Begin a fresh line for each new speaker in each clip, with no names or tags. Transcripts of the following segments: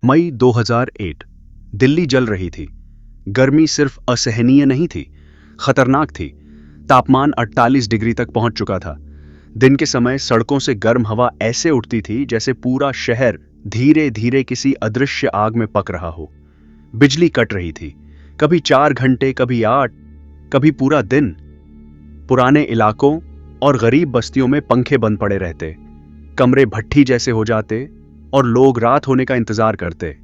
मई 2008। दिल्ली जल रही थी। गर्मी सिर्फ असहनीय नहीं थी, खतरनाक थी। तापमान 48 डिग्री तक पहुंच चुका था। दिन के समय सड़कों से गर्म हवा ऐसे उठती थी जैसे पूरा शहर धीरे धीरे किसी अदृश्य आग में पक रहा हो। बिजली कट रही थी, कभी 4 घंटे, कभी 8, कभी पूरा दिन। पुराने इलाकों और गरीब बस्तियों में पंखे बंद पड़े रहते, कमरे भट्ठी जैसे हो जाते और लोग रात होने का इंतजार करते,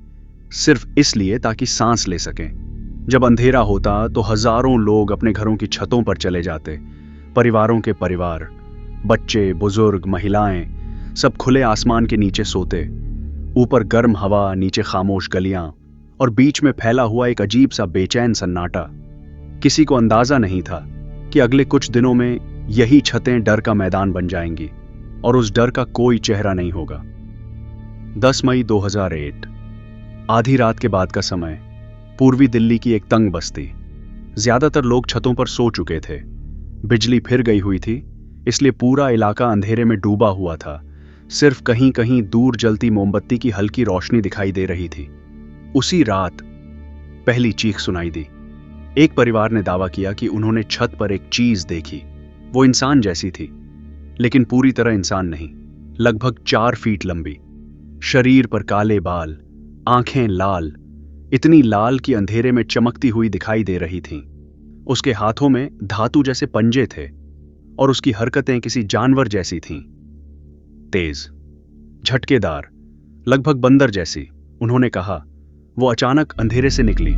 सिर्फ इसलिए ताकि सांस ले सकें। जब अंधेरा होता तो हजारों लोग अपने घरों की छतों पर चले जाते। परिवारों के परिवार, बच्चे, बुजुर्ग, महिलाएं, सब खुले आसमान के नीचे सोते। ऊपर गर्म हवा, नीचे खामोश गलियां और बीच में फैला हुआ एक अजीब सा बेचैन सन्नाटा। किसी को अंदाजा नहीं था कि अगले कुछ दिनों में यही छतें डर का मैदान बन जाएंगी और उस डर का कोई चेहरा नहीं होगा। 10 मई 2008, आधी रात के बाद का समय। पूर्वी दिल्ली की एक तंग बस्ती। ज्यादातर लोग छतों पर सो चुके थे। बिजली फिर गई हुई थी, इसलिए पूरा इलाका अंधेरे में डूबा हुआ था। सिर्फ कहीं कहीं दूर जलती मोमबत्ती की हल्की रोशनी दिखाई दे रही थी। उसी रात पहली चीख सुनाई दी। एक परिवार ने दावा किया कि उन्होंने छत पर एक चीज देखी। वो इंसान जैसी थी, लेकिन पूरी तरह इंसान नहीं। लगभग 4 फीट लंबी, शरीर पर काले बाल, आंखें लाल, इतनी लाल कि अंधेरे में चमकती हुई दिखाई दे रही थीं। उसके हाथों में धातु जैसे पंजे थे और उसकी हरकतें किसी जानवर जैसी थीं। तेज, झटकेदार, लगभग बंदर जैसी। उन्होंने कहा, वो अचानक अंधेरे से निकली,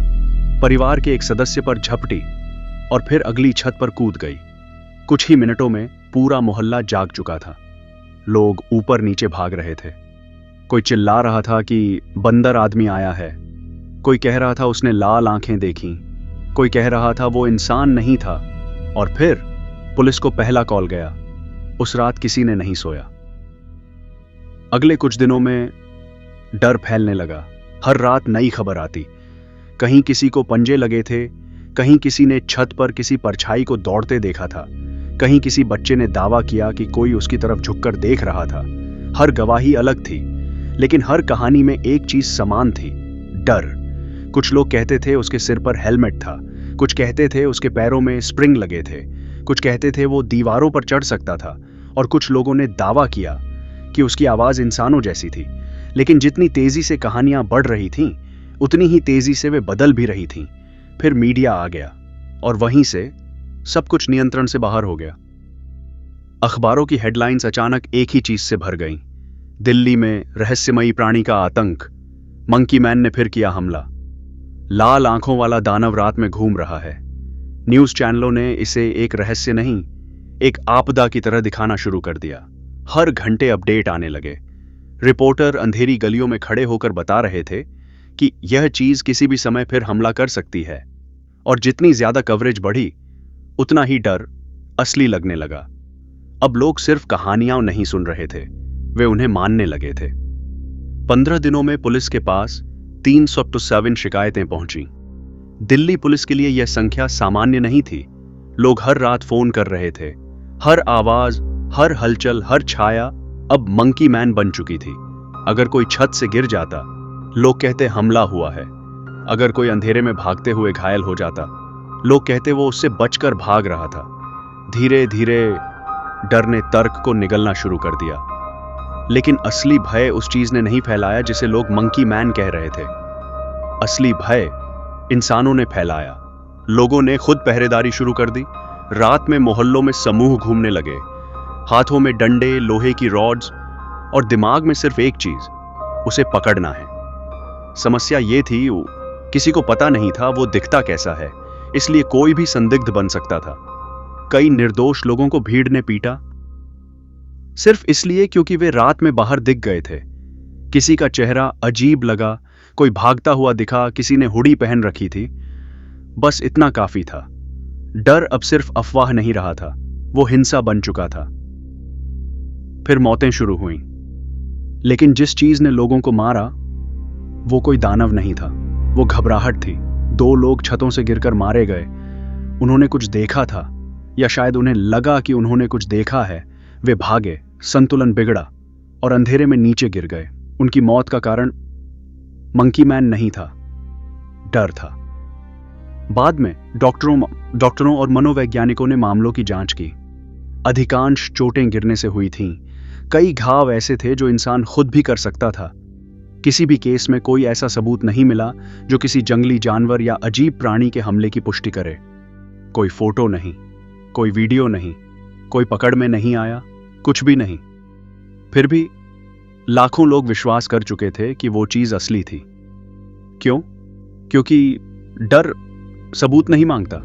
परिवार के एक सदस्य पर झपटी और फिर अगली छत पर कूद गई। कुछ ही मिनटों में पूरा मोहल्ला जाग चुका था। लोग ऊपर नीचे भाग रहे थे। कोई चिल्ला रहा था कि बंदर आदमी आया है, कोई कह रहा था उसने लाल आंखें देखीं, कोई कह रहा था वो इंसान नहीं था। और फिर पुलिस को पहला कॉल गया। उस रात किसी ने नहीं सोया। अगले कुछ दिनों में डर फैलने लगा। हर रात नई खबर आती। कहीं किसी को पंजे लगे थे, कहीं किसी ने छत पर किसी परछाई को दौड़ते देखा था, कहीं किसी बच्चे ने दावा किया कि कोई उसकी तरफ झुककर देख रहा था। हर गवाही अलग थी, लेकिन हर कहानी में एक चीज समान थी, डर। कुछ लोग कहते थे उसके सिर पर हेलमेट था, कुछ कहते थे उसके पैरों में स्प्रिंग लगे थे, कुछ कहते थे वो दीवारों पर चढ़ सकता था, और कुछ लोगों ने दावा किया कि उसकी आवाज इंसानों जैसी थी। लेकिन जितनी तेजी से कहानियां बढ़ रही थीं, उतनी ही तेजी से वे बदल भी रही थीं। फिर मीडिया आ गया और वहीं से सब कुछ नियंत्रण से बाहर हो गया। अखबारों की हेडलाइंस अचानक एक ही चीज से भर गईं। दिल्ली में रहस्यमयी प्राणी का आतंक, मंकी मैन ने फिर किया हमला। लाल आंखों वाला दानव रात में घूम रहा है। न्यूज चैनलों ने इसे एक रहस्य नहीं, एक आपदा की तरह दिखाना शुरू कर दिया। हर घंटे अपडेट आने लगे। रिपोर्टर अंधेरी गलियों में खड़े होकर बता रहे थे कि यह चीज किसी भी समय फिर हमला कर सकती है। और जितनी ज्यादा कवरेज बढ़ी, उतना ही डर असली लगने लगा। अब लोग सिर्फ कहानियां नहीं सुन रहे थे, वे उन्हें मानने लगे थे। 15 दिनों में पुलिस के पास 307 शिकायतें पहुंची। दिल्ली पुलिस के लिए यह संख्या सामान्य नहीं थी। लोग हर रात फोन कर रहे थे। हर आवाज, हर हलचल, हर छाया अब मंकी मैन बन चुकी थी। अगर कोई छत से गिर जाता, लोग कहते हमला हुआ है। अगर कोई अंधेरे में भागते हुए घायल हो जाता, लोग कहते वो उससे बचकर भाग रहा था। धीरे धीरे डर ने तर्क को निगलना शुरू कर दिया। लेकिन असली भय उस चीज ने नहीं फैलाया जिसे लोग मंकी मैन कह रहे थे। असली भय इंसानों ने फैलाया। लोगों ने खुद पहरेदारी शुरू कर दी। रात में मोहल्लों में समूह घूमने लगे, हाथों में डंडे, लोहे की रॉड्स, और दिमाग में सिर्फ एक चीज, उसे पकड़ना है। समस्या ये थी, किसी को पता नहीं था वो दिखता कैसा है, इसलिए कोई भी संदिग्ध बन सकता था। कई निर्दोष लोगों को भीड़ ने पीटा, सिर्फ इसलिए क्योंकि वे रात में बाहर दिख गए थे। किसी का चेहरा अजीब लगा, कोई भागता हुआ दिखा, किसी ने हुडी पहन रखी थी। बस इतना काफी था। डर अब सिर्फ अफवाह नहीं रहा था, वो हिंसा बन चुका था। फिर मौतें शुरू हुईं। लेकिन जिस चीज ने लोगों को मारा, वो कोई दानव नहीं था, वो घबराहट थी। 2 लोग छतों से गिरकर मारे गए। उन्होंने कुछ देखा था, या शायद उन्हें लगा कि उन्होंने कुछ देखा है। वे भागे, संतुलन बिगड़ा और अंधेरे में नीचे गिर गए। उनकी मौत का कारण मंकी मैन नहीं था, डर था। बाद में डॉक्टरों और मनोवैज्ञानिकों ने मामलों की जांच की। अधिकांश चोटें गिरने से हुई थीं। कई घाव ऐसे थे जो इंसान खुद भी कर सकता था। किसी भी केस में कोई ऐसा सबूत नहीं मिला जो किसी जंगली जानवर या अजीब प्राणी के हमले की पुष्टि करे। कोई फोटो नहीं, कोई वीडियो नहीं, कोई पकड़ में नहीं आया, कुछ भी नहीं। फिर भी लाखों लोग विश्वास कर चुके थे कि वो चीज असली थी। क्यों? क्योंकि डर सबूत नहीं मांगता।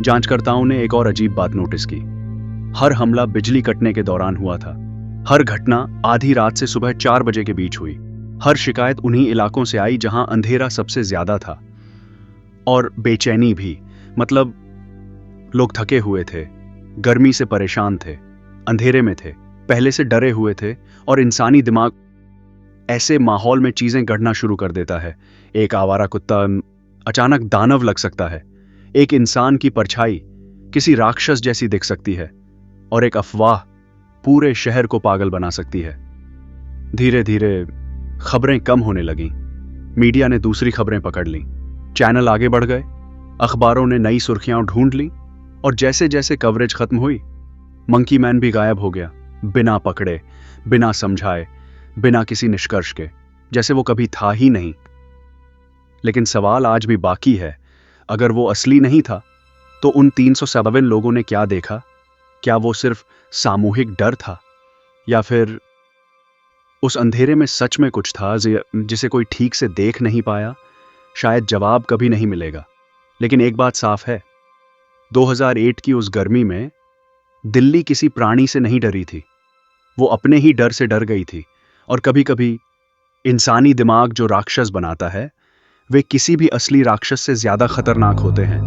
जांचकर्ताओं ने एक और अजीब बात नोटिस की। हर हमला बिजली कटने के दौरान हुआ था। हर घटना आधी रात से सुबह 4 बजे के बीच हुई। हर शिकायत उन्हीं इलाकों से आई जहां अंधेरा सबसे ज्यादा था। और बेचैनी भी, मतलब लोग थके हुए थे, गर्मी से परेशान थे, अंधेरे में थे, पहले से डरे हुए थे। और इंसानी दिमाग ऐसे माहौल में चीजें गढ़ना शुरू कर देता है। एक आवारा कुत्ता अचानक दानव लग सकता है, एक इंसान की परछाई किसी राक्षस जैसी दिख सकती है, और एक अफवाह पूरे शहर को पागल बना सकती है। धीरे धीरे खबरें कम होने लगीं। मीडिया ने दूसरी खबरें पकड़ लीं, चैनल आगे बढ़ गए, अखबारों ने नई सुर्खियां ढूंढ लीं, और जैसे जैसे कवरेज खत्म हुई, मंकी मैन भी गायब हो गया, बिना पकड़े, बिना समझाए, बिना किसी निष्कर्ष के, जैसे वो कभी था ही नहीं। लेकिन सवाल आज भी बाकी है, अगर वो असली नहीं था तो उन 357 लोगों ने क्या देखा? क्या वो सिर्फ सामूहिक डर था, या फिर उस अंधेरे में सच में कुछ था जिसे कोई ठीक से देख नहीं पाया? शायद जवाब कभी नहीं मिलेगा। लेकिन एक बात साफ है, 2008 की उस गर्मी में दिल्ली किसी प्राणी से नहीं डरी थी, वो अपने ही डर से डर गई थी। और कभी कभी इंसानी दिमाग जो राक्षस बनाता है, वे किसी भी असली राक्षस से ज्यादा खतरनाक होते हैं।